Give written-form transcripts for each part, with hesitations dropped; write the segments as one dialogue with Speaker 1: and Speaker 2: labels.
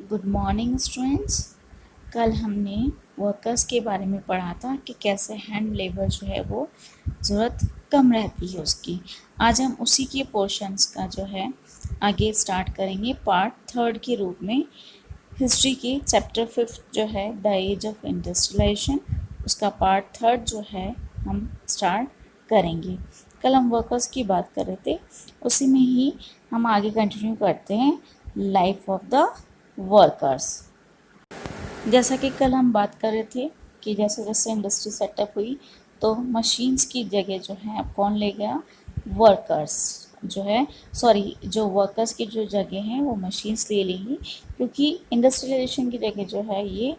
Speaker 1: Good morning students. कल हमने workers के बारे में पढ़ा था कि कैसे हैंड लेबर जो है वो ज़रूरत कम रहती है उसकी। आज हम उसी के पोर्शंस का जो है आगे स्टार्ट करेंगे पार्ट थर्ड के रूप में। हिस्ट्री के चैप्टर 5 जो है द एज ऑफ इंडस्ट्रियलाइजेशन, उसका पार्ट थर्ड जो है हम स्टार्ट करेंगे। कल हम वर्कर्स की बात कर रहे थे, उसी में ही हम आगे कंटिन्यू करते हैं लाइफ ऑफ द वर्कर्स। जैसा कि कल हम बात कर रहे थे कि जैसे जैसे इंडस्ट्री सेटअप हुई तो मशीन्स की जगह जो है अब कौन ले गया, वर्कर्स जो है, जो वर्कर्स की जो जगह हैं वो मशीन्स ले लेंगी, क्योंकि इंडस्ट्रियलाइजेशन की जगह जो है ये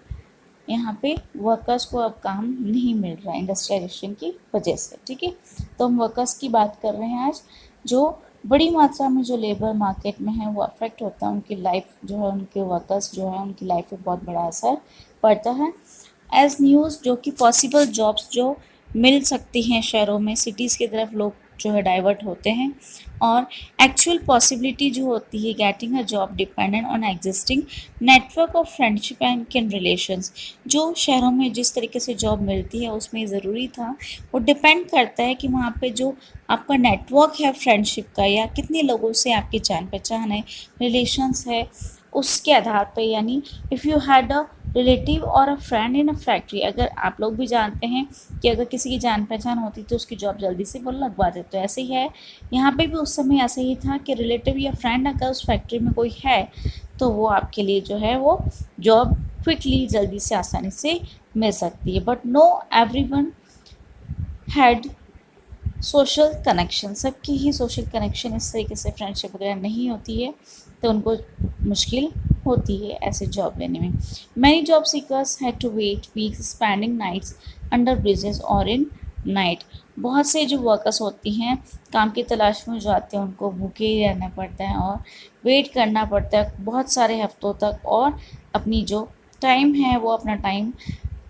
Speaker 1: यहाँ पे वर्कर्स को अब काम नहीं मिल रहा है इंडस्ट्रियलाइजेशन की वजह से। ठीक है, तो हम वर्कर्स की बात कर रहे हैं आज। जो बड़ी मात्रा में जो लेबर मार्केट में है वो अफेक्ट होता है, उनकी लाइफ जो है, उनके वर्कर्स जो है उनकी लाइफ पे बहुत बड़ा असर पड़ता है। एज न्यूज़ जो कि पॉसिबल जॉब्स जो मिल सकती हैं शहरों में, सिटीज़ की तरफ लोग जो है डाइवर्ट होते हैं, और एक्चुअल पॉसिबिलिटी जो होती है getting a job dependent on existing network of friendship and किन रिलेशंस। जो शहरों में जिस तरीके से जॉब मिलती है उसमें ज़रूरी था, वो डिपेंड करता है कि वहाँ पे जो आपका नेटवर्क है फ्रेंडशिप का, या कितने लोगों से आपकी जान पहचान है, रिलेशंस है, उसके आधार पे। यानी if you had a relative और अ फ्रेंड इन अ फैक्ट्री, अगर आप लोग भी जानते हैं कि अगर किसी की जान पहचान होती तो उसकी जॉब जल्दी से वो लगवा देते, तो ऐसे ही है यहाँ पे भी। उस समय ऐसे ही था कि रिलेटिव या फ्रेंड अगर उस फैक्ट्री में कोई है तो वो आपके लिए जो है वो जॉब क्विकली जल्दी से आसानी से मिल सकती है। But no everyone had social connection, सबकी ही सोशल कनेक्शन इस तरीके से फ्रेंडशिप वगैरह नहीं होती है, तो उनको मुश्किल होती है ऐसे जॉब लेने में। Many job seekers had to wait weeks spending nights under bridges और इन नाइट। बहुत से जो वर्कर्स होती हैं काम की तलाश में जो आते हैं उनको भूखे ही रहना पड़ता है और वेट करना पड़ता है बहुत सारे हफ्तों तक, और अपनी जो टाइम है वो अपना टाइम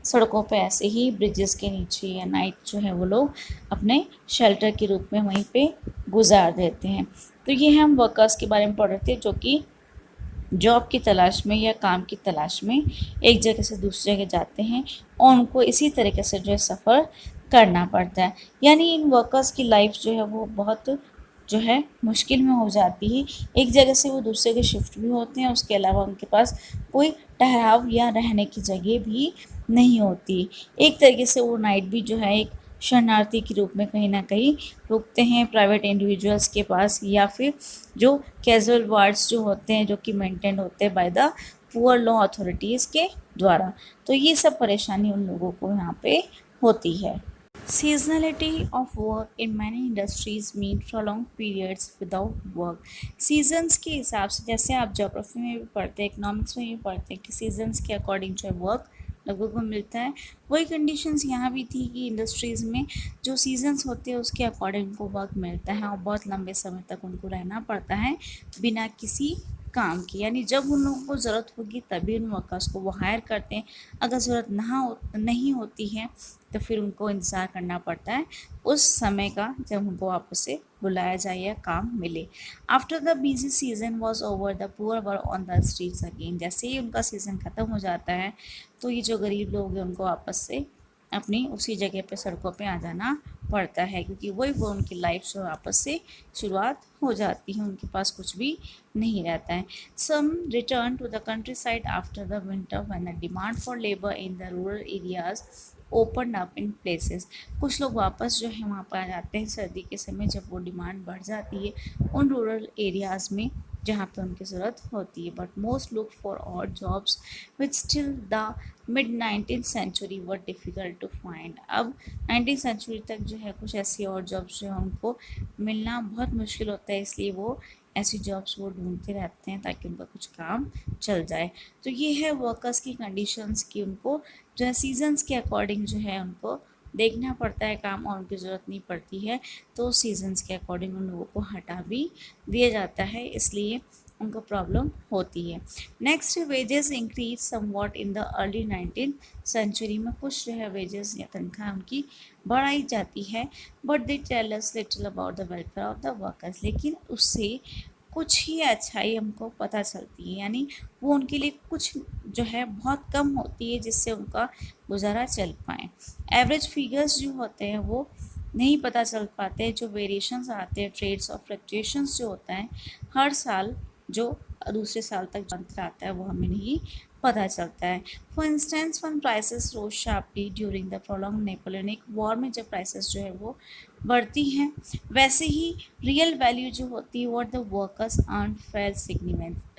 Speaker 1: सड़कों पे ऐसे ही ब्रिजेस के नीचे या नाइट जो है वो लोग अपने शेल्टर के रूप में वहीं पे गुजार देते हैं। तो ये हम वर्कर्स के बारे में पढ़ रहे थे जो कि जॉब की तलाश में या काम की तलाश में एक जगह से दूसरी जगह जाते हैं, और उनको इसी तरीके से जो है सफ़र करना पड़ता है। यानी इन वर्कर्स की लाइफ जो है वो बहुत जो है मुश्किल में हो जाती है। एक जगह से वो दूसरे के शिफ्ट भी होते हैं, उसके अलावा उनके पास कोई ठहराव या रहने की जगह भी नहीं होती। एक तरीके से वो नाइट भी जो है एक शरणार्थी के रूप में कहीं ना कहीं रुकते हैं प्राइवेट इंडिविजुअल्स के पास, या फिर जो कैजुअल वार्ड्स जो होते हैं जो कि मेंटेन होते हैं by the poor law authorities के द्वारा। तो ये सब परेशानी उन लोगों को यहाँ पे होती है। Seasonality of work in many industries mean prolonged periods without work। Seasons के हिसाब से, जैसे आप जोग्राफी में भी पढ़ते हैं, इकोनॉमिक्स में भी पढ़ते हैं कि सीजन्स के अकॉर्डिंग जो है वर्क लोगों को मिलता है, वही कंडीशंस यहाँ भी थी कि इंडस्ट्रीज़ में जो सीजन्स होते हैं उसके अकॉर्डिंग उनको वर्क मिलता है, और बहुत लंबे समय तक उनको रहना पड़ता है बिना किसी काम की। यानी जब उन लोगों को ज़रूरत होगी तभी उन वर्कर्स को वो हायर करते हैं, अगर ज़रूरत नहीं होती है तो फिर उनको इंतज़ार करना पड़ता है उस समय का जब उनको वापस से बुलाया जाए या काम मिले। After the busy season was over the poor were on the streets again. जैसे ही उनका सीज़न ख़त्म हो जाता है तो ये जो गरीब लोग हैं उनको वापस से अपनी उसी जगह पे सड़कों पे आ जाना पड़ता है, क्योंकि वही वो उनकी लाइफ से वापस से शुरुआत हो जाती है, उनके पास कुछ भी नहीं रहता है। Some return to the countryside after the winter when the demand for labour in the rural areas open up in places. कुछ लोग वापस जो है वहाँ पर आ जाते हैं सर्दी के समय, जब वो डिमांड बढ़ जाती है उन रूरल एरियाज़ में जहाँ पे उनकी ज़रूरत होती है। But most look for odd jobs which still the mid 19th century were difficult to find. अब 19th सेंचुरी तक जो है कुछ ऐसी और जॉब्स जो है उनको मिलना बहुत मुश्किल होता है, इसलिए वो ऐसी जॉब्स वो ढूंढते रहते हैं ताकि उनका कुछ काम चल जाए। तो ये है वर्कर्स की कंडीशंस की उनको जो है सीजन्स के अकॉर्डिंग जो है उनको देखना पड़ता है काम, और उनकी ज़रूरत नहीं पड़ती है तो सीजन्स के अकॉर्डिंग उन लोगों को हटा भी दिया जाता है, इसलिए उनको प्रॉब्लम होती है। Next, wages increase somewhat in the early 19th century में कुछ जो है वेजेस या तनख्वाह उनकी बढ़ाई जाती है, but they tell us little about the welfare of the workers. लेकिन उससे कुछ ही अच्छाई हमको पता चलती है, यानी वो उनके लिए कुछ जो है बहुत कम होती है जिससे उनका गुजारा चल पाए। एवरेज फिगर्स जो होते हैं वो नहीं पता चल पाते, जो वेरिएशंस आते हैं, ट्रेड्स और फ्लक्चुएशंस जो होता है हर साल जो दूसरे साल तक जो अंतर आता है वो हमें नहीं पता चलता है। For instance when prices rose sharply during the prolong Napoleonic war में जब प्राइसेस जो है वो बढ़ती हैं, वैसे ही रियल वैल्यू जो होती है what the workers earn fell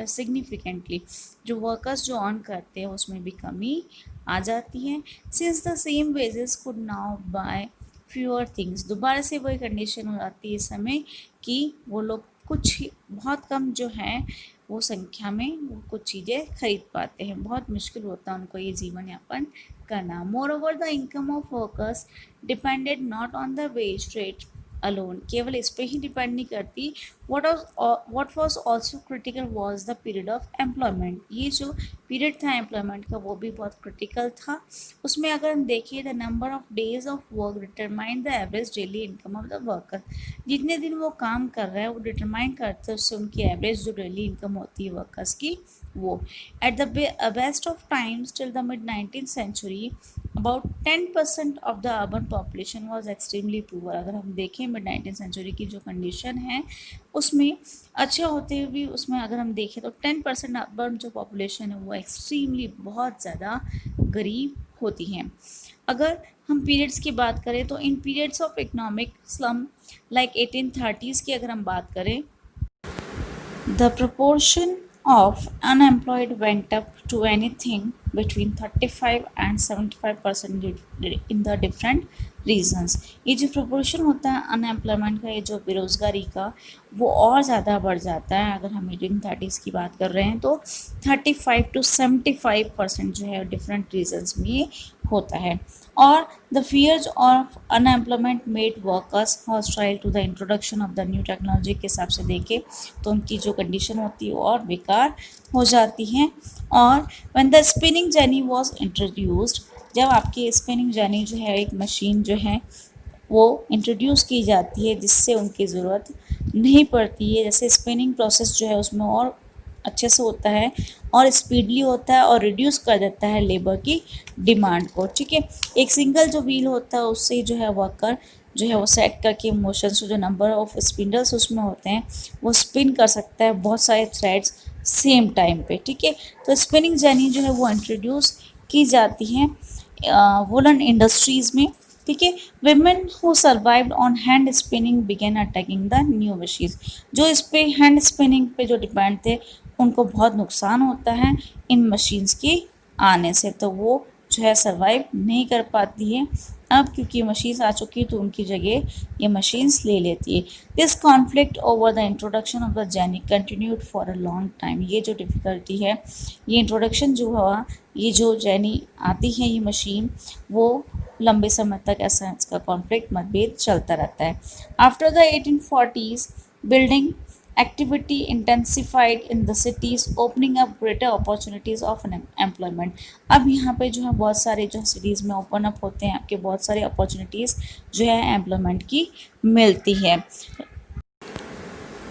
Speaker 1: significantly, जो वर्कर्स जो अर्न करते हैं उसमें भी कमी आ जाती है। Since the same wages could now buy fewer things, दोबारा से वही कंडीशन हो जाती है इस समय कि वो लोग कुछ ही बहुत कम जो है वो संख्या में वो कुछ चीज़ें खरीद पाते हैं, बहुत मुश्किल होता है उनको ये जीवन यापन करना। More over the income of workers depended not on the wage rate alone, केवल इस पे ही डिपेंड नहीं करती। What was also critical was the period of employment, ये जो पीरियड था एम्प्लॉयमेंट का वो भी बहुत क्रिटिकल था। उसमें अगर हम देखिए the number of days of work determine the average daily income of the worker, जितने दिन वो काम कर रहे हैं वो डिटरमाइन करते हैं उससे उनकी एवरेज जो डेली इनकम होती है वर्कर्स की वो। At the best of times till the mid 19th century about 10% of the urban population was extremely poor. अगर हम देखें मिड 19th सेंचुरी की जो कंडीशन है उसमें अच्छे होते हुए भी उसमें अगर हम देखें तो 10% अर्बन जो पॉपुलेशन है वो एक्सट्रीमली बहुत ज़्यादा गरीब होती हैं। अगर हम पीरियड्स की बात करें तो in periods of economic slump like 1830s की अगर हम बात करें, the proportion of unemployed went up to anything between 35 and 75% in the different regions. ये जो प्रोपोर्शन होता है अनएम्प्लॉयमेंट का, ये जो बेरोज़गारी का, वो और ज़्यादा बढ़ जाता है। अगर हम 1830s की बात कर रहे हैं तो 35 to 75% जो है डिफरेंट रीजन्स में होता है। और the fears of unemployment made workers hostile to the introduction of the new technology के हिसाब से देखें तो उनकी जो कंडीशन होती है और बेकार हो जाती हैं। और when the spinning jenny was introduced, जब आपकी स्पिनिंग जेनी जो है एक मशीन जो है वो इंट्रोड्यूस की जाती है जिससे उनकी ज़रूरत नहीं पड़ती है, जैसे स्पिनिंग प्रोसेस जो है उसमें और अच्छे से होता है और स्पीडली होता है और रिड्यूस कर देता है लेबर की डिमांड को। ठीक है, एक सिंगल जो व्हील होता है उससे जो है वर्कर जो है वो सेट करके मोशन से जो नंबर ऑफ स्पिंडल्स उसमें होते हैं वो स्पिन कर सकता है बहुत सारे थ्रेड्स सेम टाइम पे। ठीक है, तो स्पिनिंग जेनी जो है वो इंट्रोड्यूस की जाती हैं वुलन इंडस्ट्रीज़ में। ठीक है, women who survived on hand spinning began attacking the new machines, जो इस पे हैंड स्पिनिंग पे जो डिपेंड थे उनको बहुत नुकसान होता है इन मशीन्स के आने से, तो वो जो है सर्वाइव नहीं कर पाती है। अब क्योंकि मशीन्स आ चुकी है तो उनकी जगह ये मशीन्स ले लेती है। This conflict over the introduction of the jenny continued for a long time, ये जो डिफ़िकल्टी है, ये इंट्रोडक्शन जो हुआ, ये जो जेनी आती है ये मशीन, वो लंबे समय तक ऐसा इसका कॉन्फ्लिक्ट मतभेद चलता रहता है। After the 1840s building activity intensified in the cities opening up greater opportunities of employment। अब यहाँ पे जो है बहुत सारे जो सिटीज़ में ओपन अप होते हैं आपके बहुत सारे अपॉर्चुनिटीज़ जो है एम्प्लॉयमेंट की मिलती है।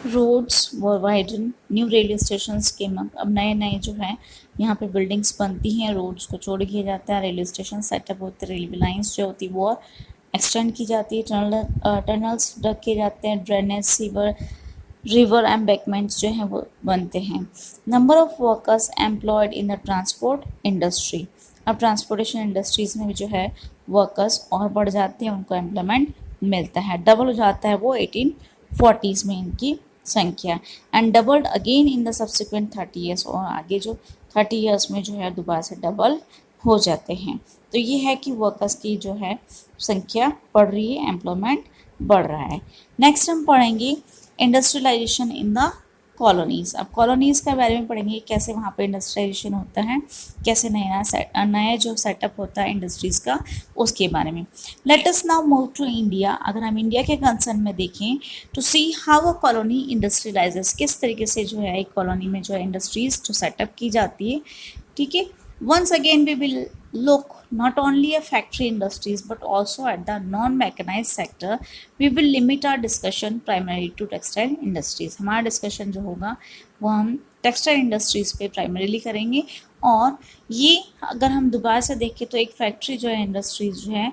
Speaker 1: Roads were widen, new railway station के अब नए नए जो है यहाँ पे बिल्डिंग्स बनती हैं, रोड्स को छोड़ दिया जाता है, रेलवे स्टेशन सेटअप होते हैं, रेलवे लाइन्स जो होती है वो एक्सटेंड की जाती है, टनल्स रखे जाते हैं, ड्रेनेज सीवर रिवर एम्बैंकमेंट्स जो हैं वो बनते हैं। Number of workers employed in the transport industry, अब ट्रांसपोर्टेशन इंडस्ट्रीज़ में भी जो है वर्कर्स और बढ़ जाते हैं, उनको एम्प्लॉयमेंट मिलता है, डबल हो जाता है वो 1840s में इनकी संख्या, and doubled again in the subsequent 30 years, और आगे जो 30 ईयर्स में जो है दोबारा से डबल हो जाते हैं। तो ये है कि वर्कर्स की जो है संख्या बढ़ रही है, एम्प्लॉयमेंट बढ़ रहा है। नेक्स्ट हम पढ़ेंगे इंडस्ट्रियलाइजेशन इन द कॉलोनीज़। अब कॉलोनीज़ के बारे में पढ़ेंगे, कैसे वहाँ पे इंडस्ट्रियलाइजेशन होता है, कैसे नया जो सेटअप होता है इंडस्ट्रीज़ का, उसके बारे में। Let us now move to India. अगर हम इंडिया के कंसर्न में देखें to see how a colony industrialises, किस तरीके से जो है एक कॉलोनी में जो है इंडस्ट्रीज़ जो सेटअप की जाती है। ठीक है, once again we will look not only at factory industries but also at the non-mechanized sector, we will limit our discussion primarily to textile industries. हमारा discussion जो होगा वो हम टेक्सटाइल इंडस्ट्रीज पे प्राइमरीली करेंगे। और ये अगर हम दोबारा से देखें तो एक फैक्ट्री जो है, इंडस्ट्रीज जो है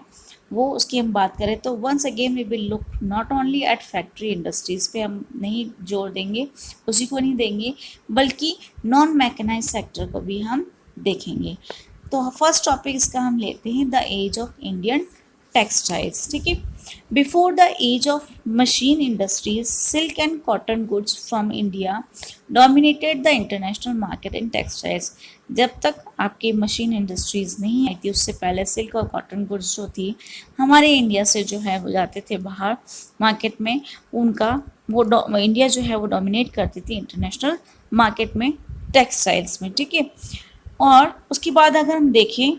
Speaker 1: वो, उसकी हम बात करें तो once again we will look not only at factory industries पे हम नहीं जोर देंगे, उसी को नहीं देंगे, बल्कि नॉन मैकेनाइज सेक्टर को भी हम देखेंगे। तो फर्स्ट टॉपिक इसका हम लेते हैं the age of Indian textiles. ठीक है, before the age of machine industries silk and cotton goods from India dominated the international market in textiles. जब तक आपकी मशीन इंडस्ट्रीज नहीं आई थी उससे पहले सिल्क और कॉटन गुड्स जो थी हमारे इंडिया से जो है वो जाते थे बाहर मार्केट में, उनका वो इंडिया जो है वो डोमिनेट करती थी इंटरनेशनल मार्केट में टेक्सटाइल्स में। ठीक है, और उसके बाद अगर हम देखें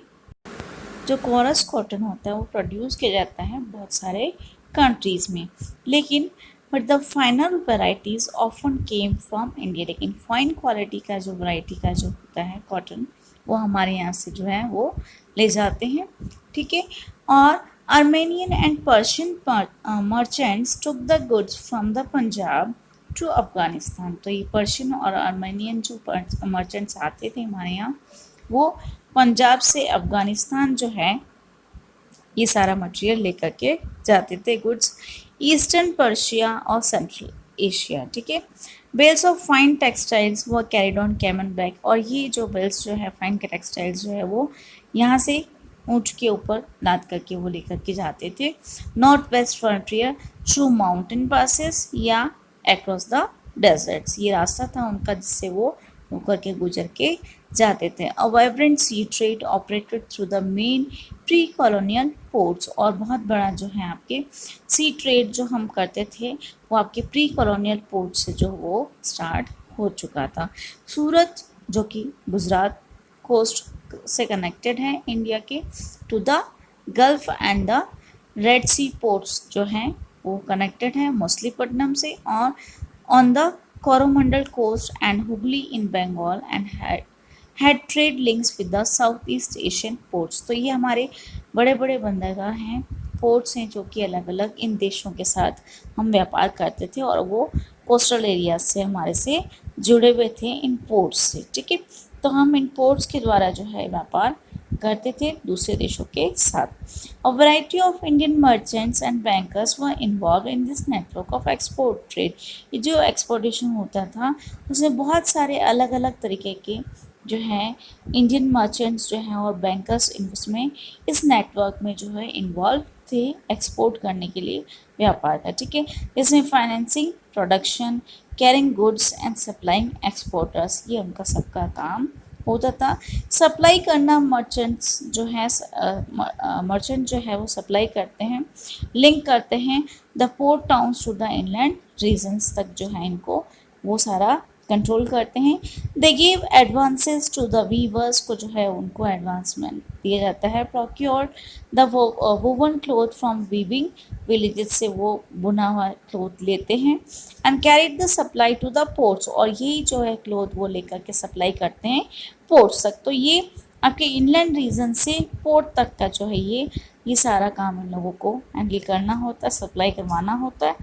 Speaker 1: जो कोरस कॉटन होता है वो प्रोड्यूस किया जाता है बहुत सारे कंट्रीज़ में, लेकिन but the final varieties often came from India. लेकिन फाइन क्वालिटी का जो वैरायटी का जो होता है कॉटन वो हमारे यहाँ से जो है वो ले जाते हैं। ठीक है, और Armenian and Persian merchants took the goods from the Punjab to Afghanistan. तो ये पर्शियन और आर्मेनियन जो मर्चेंट्स आते थे हमारे यहाँ वो पंजाब से अफगानिस्तान जो है ये सारा मटेरियल लेकर के जाते थे गुड्स, ईस्टर्न पर्शिया और सेंट्रल एशिया। ठीक है, बेल्स ऑफ फाइन टेक्सटाइल्स वो कैरिड ऑन कैमन बैक। और ये जो बेल्स जो है फाइन के टेक्सटाइल्स जो है वो यहाँ से ऊँट के ऊपर लाद करके वो लेकर के जाते थे north west frontier through mountain passes या अक्रॉस द डेजर्ट्स। ये रास्ता था उनका जिससे वो होकर के गुजर के जाते थे। A vibrant sea trade operated through the main pre colonial ports. और बहुत बड़ा जो है आपके सी ट्रेड जो हम करते थे वो आपके प्री कॉलोनियल पोर्ट से जो वो स्टार्ट हो चुका था। सूरत जो कि गुजरात कोस्ट से कनेक्टेड है इंडिया के to the Gulf and the Red Sea ports जो हैं वो कनेक्टेड है मछलीपट्टनम से, और on the Coromandel coast and Hooghly in Bengal and had trade links with the South East Asian ports. तो ये हमारे बड़े बड़े बंदरगाह हैं, पोर्ट्स हैं जो कि अलग अलग इन देशों के साथ हम व्यापार करते थे और वो कोस्टल एरिया से हमारे से जुड़े हुए थे इन पोर्ट्स से। ठीक है, तो हम इन पोर्ट्स के द्वारा जो है व्यापार करते थे दूसरे देशों के साथ। अ variety of Indian merchants and bankers were involve in this network of export trade. ये जो एक्सपोर्टेशन होता था उसमें बहुत सारे अलग अलग तरीके के जो है इंडियन मर्चेंट्स जो हैं और बैंकर्स इसमें इस नेटवर्क में जो है इन्वॉल्व थे एक्सपोर्ट करने के लिए व्यापार का। ठीक है, इसमें financing, production, carrying goods and supplying exporters, ये उनका सबका काम होता था। सप्लाई करना मर्चेंट्स जो है मर्चेंट जो है वो सप्लाई करते हैं, लिंक करते हैं the port towns to the inland regions तक जो है इनको वो सारा कंट्रोल करते हैं। They give advances to the weavers को जो है उनको एडवांसमेंट दिया जाता है। Procure the woven cloth from weaving villages से वो बुना हुआ क्लोथ लेते हैं and carried the supply to the ports. और यही जो है क्लोथ वो लेकर के सप्लाई करते हैं पोर्ट्स तक। तो ये आपके इनलैंड रीजन से पोर्ट तक का जो है ये सारा काम इन लोगों को हैंडल करना होता है, सप्लाई करवाना होता है।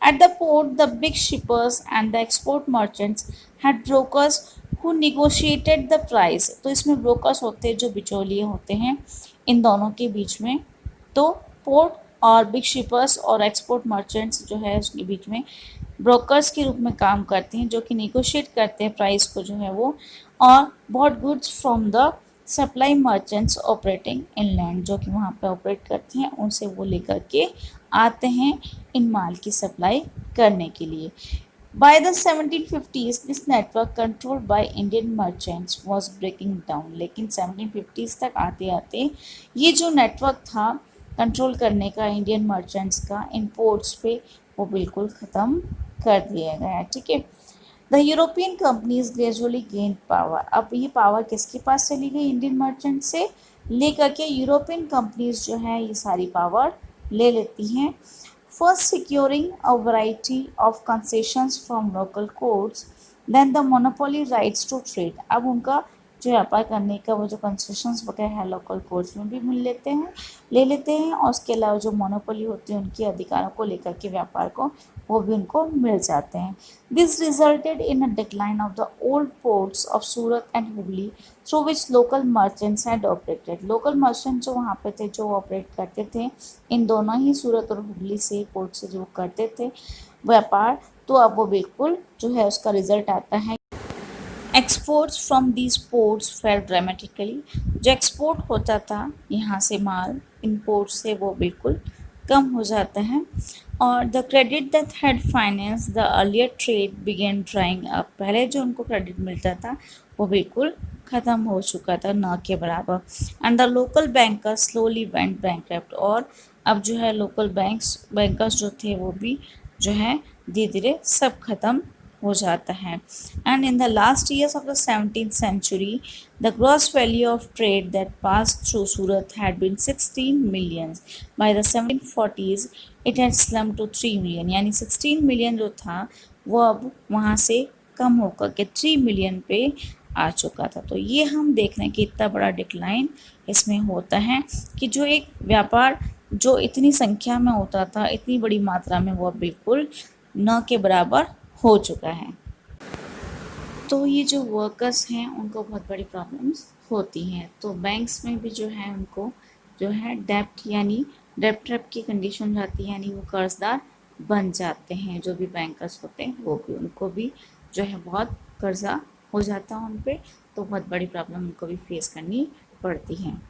Speaker 1: At the port the big shippers and the export merchants had brokers who negotiated the price. तो इसमें ब्रोकर्स होते हैं जो बिचौलिए होते हैं इन दोनों के बीच में। तो पोर्ट और बिग शिपर्स और एक्सपोर्ट मर्चेंट्स जो है उसके बीच में ब्रोकर्स के रूप में काम करते हैं जो कि निगोशिएट करते हैं प्राइस को जो है वो, और बहुत goods from the supply merchants operating inland जो कि वहाँ पे ऑपरेट करते हैं उनसे वो लेकर के आते हैं इन माल की सप्लाई करने के लिए। By the 1750s, this network controlled by Indian merchants was breaking down। लेकिन 1750s तक आते आते ये जो नेटवर्क था कंट्रोल करने का इंडियन मर्चेंट्स का इन पोर्ट्स पे वो बिल्कुल ख़त्म कर दिया गया। ठीक है, the European companies gradually gain power. अब ये पावर किसके पास चली गई? इंडियन मर्चेंट से लेकर के यूरोपियन कंपनीज जो है ये सारी पावर ले लेती हैं। First securing a variety of concessions from local courts, then the monopoly rights to trade. अब उनका जो व्यापार करने का वो जो कंसेशंस वगैरह है लोकल कोर्ट्स में भी ले लेते हैं और उसके अलावा जो मोनोपोली होती है उनके अधिकारों को लेकर के व्यापार को वो भी उनको मिल जाते हैं। This resulted in a decline of the old ports of Surat and Hooghly through which local merchants had operated. Local merchant जो वहाँ पे थे जो ऑपरेट करते थे इन दोनों ही सूरत और हुगली से पोर्ट से जो करते थे व्यापार, तो अब वो बिल्कुल जो है उसका रिजल्ट आता है exports from these ports fail dramatically. जो एक्सपोर्ट होता था यहाँ से माल इम्पोर्ट से वो बिल्कुल कम हो जाता है और the credit that had finance the earlier trade began drying up. पहले जो उनको क्रेडिट मिलता था वो बिल्कुल ख़त्म हो चुका था न के बराबर। And the local bankers slowly went bankrupt. और अब जो है लोकल बैंकर्स जो थे वो भी जो है धीरे धीरे सब खत्म हो जाता है। And in the last years of the 17th century the gross value of trade that pass through Surat had been 16 million। By the 1740s it had slumped to 3 million। यानी 16 मिलियन जो था वो अब वहाँ से कम होकर के 3 मिलियन पे आ चुका था। तो ये हम देख रहे हैं कि इतना बड़ा डिक्लाइन इसमें होता है कि जो एक व्यापार जो इतनी संख्या में होता था इतनी बड़ी मात्रा में वो बिल्कुल न के बराबर हो चुका है। तो ये जो वर्कर्स हैं उनको बहुत बड़ी प्रॉब्लम्स होती हैं। तो बैंक्स में भी जो है उनको जो है डेप्ट यानी डेप्ट ट्रैप की कंडीशन जाती है, यानी वो कर्जदार बन जाते हैं। जो भी बैंकर्स होते हैं वो भी उनको भी जो है बहुत कर्जा हो जाता है उन पर, तो बहुत बड़ी प्रॉब्लम उनको भी फेस करनी पड़ती है।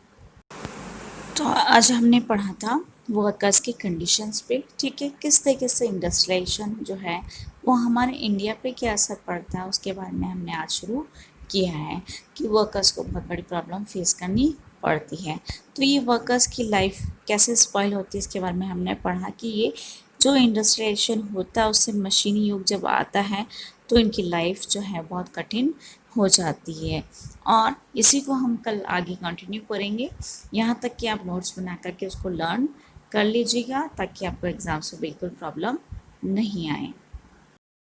Speaker 1: तो आज हमने पढ़ा था वर्कर्स के कंडीशंस पे, ठीक है, किस तरीके से इंडस्ट्रियलाइजेशन जो है वो हमारे इंडिया पे क्या असर पड़ता है उसके बारे में हमने आज शुरू किया है कि वर्कर्स को बहुत बड़ी प्रॉब्लम फेस करनी पड़ती है। तो ये वर्कर्स की लाइफ कैसे स्पॉइल होती है इसके बारे में हमने पढ़ा कि ये जो इंडस्ट्रियलाइजेशन होता है उससे मशीनी युग जब आता है तो इनकी लाइफ जो है बहुत कठिन हो जाती है। और इसी को हम कल आगे कंटिन्यू करेंगे, यहाँ तक कि आप नोट्स बना करके उसको लर्न कर लीजिएगा ताकि आपको एग्ज़ाम से बिल्कुल प्रॉब्लम नहीं आए।